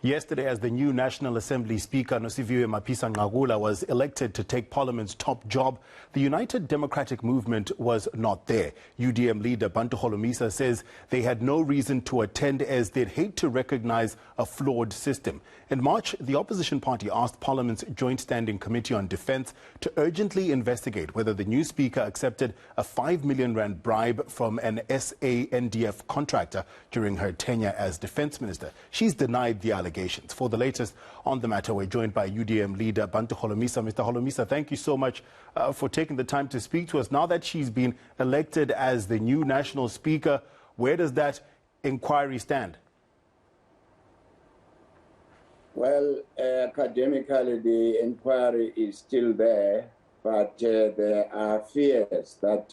Yesterday, as the new National Assembly Speaker, Nosiviwe Mapisa-Nqakula, was elected to take Parliament's top job, the United Democratic Movement was not there. UDM leader Bantu Holomisa says they had no reason to attend as they'd hate to recognize a flawed system. In March, the opposition party asked Parliament's Joint Standing Committee on Defence to urgently investigate whether the new Speaker accepted a R5 million bribe from an SANDF contractor during her tenure as Defence Minister. She's denied the allegations. For the latest on the matter, we're joined by UDM leader Bantu Holomisa. Mr. Holomisa, thank you so much for taking the time to speak to us. Now that she's been elected as the new National Speaker, where does that inquiry stand? Well, academically, the inquiry is still there, but there are fears that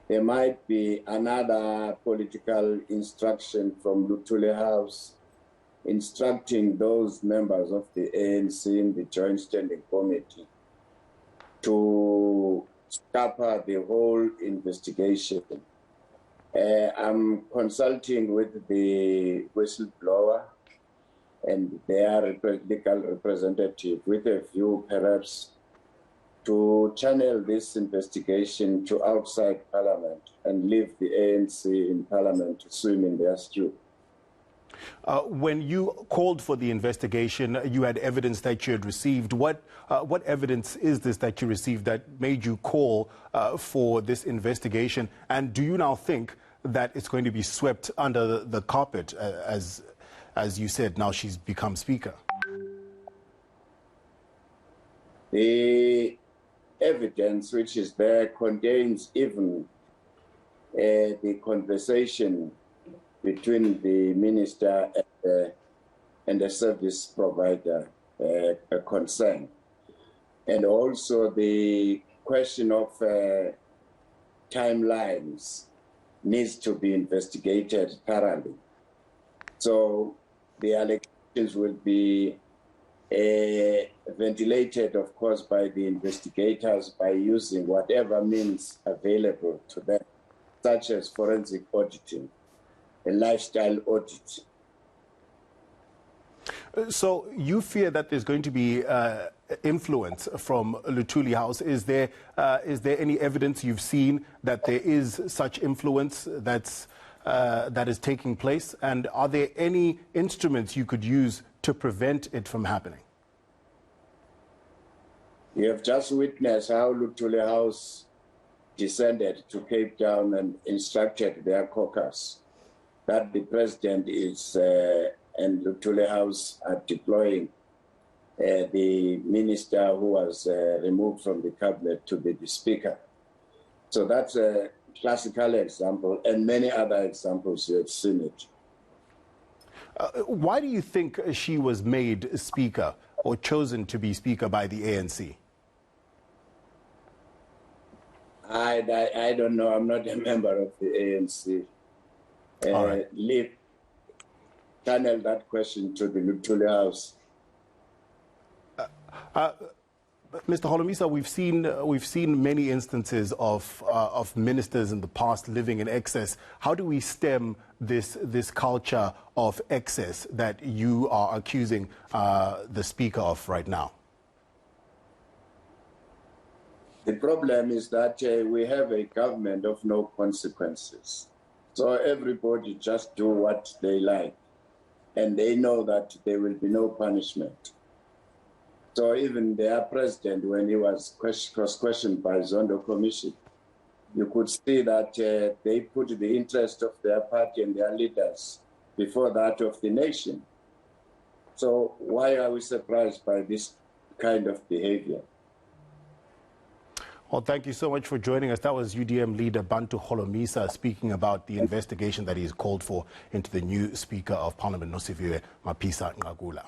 there might be another political instruction from Luthuli House instructing those members of the ANC in the Joint Standing Committee to scupper the whole investigation. I'm consulting with the whistleblower and their legal representative with a view perhaps to channel this investigation to outside Parliament and leave the ANC in Parliament to swim in their stew. When you called for the investigation, you had evidence that you had received. What evidence is this that you received that made you call for this investigation? And do you now think that it's going to be swept under the carpet, as you said, now she's become Speaker? The evidence which is there contains even the conversation between the minister and the service provider concerned. And also the question of timelines needs to be investigated thoroughly. So the allegations will be ventilated, of course, by the investigators by using whatever means available to them, such as forensic auditing, a lifestyle audit. So you fear that there's going to be influence from Luthuli House. Is there any evidence you've seen that there is such influence that is taking place? And are there any instruments you could use to prevent it from happening? We have just witnessed how Luthuli House descended to Cape Town and instructed their caucus that the president is and Luthuli House are deploying the minister who was removed from the cabinet to be the speaker. So that's a classical example, and many other examples you have seen it. Why do you think she was made speaker or chosen to be speaker by the ANC? I don't know. I'm not a member of the ANC. All right. Channel that question to the Luthuli House. Mr. Holomisa, we've seen many instances of ministers in the past living in excess. How do we stem this culture of excess that you are accusing the Speaker of right now? The problem is that we have a government of no consequences. So everybody just do what they like, and they know that there will be no punishment. So even their president, when he was cross-questioned by Zondo Commission, you could see that they put the interest of their party and their leaders before that of the nation. So why are we surprised by this kind of behavior? Well, thank you so much for joining us. That was UDM leader Bantu Holomisa speaking about the investigation that he's called for into the new Speaker of Parliament, Nosiviwe Mapisa-Nqakula.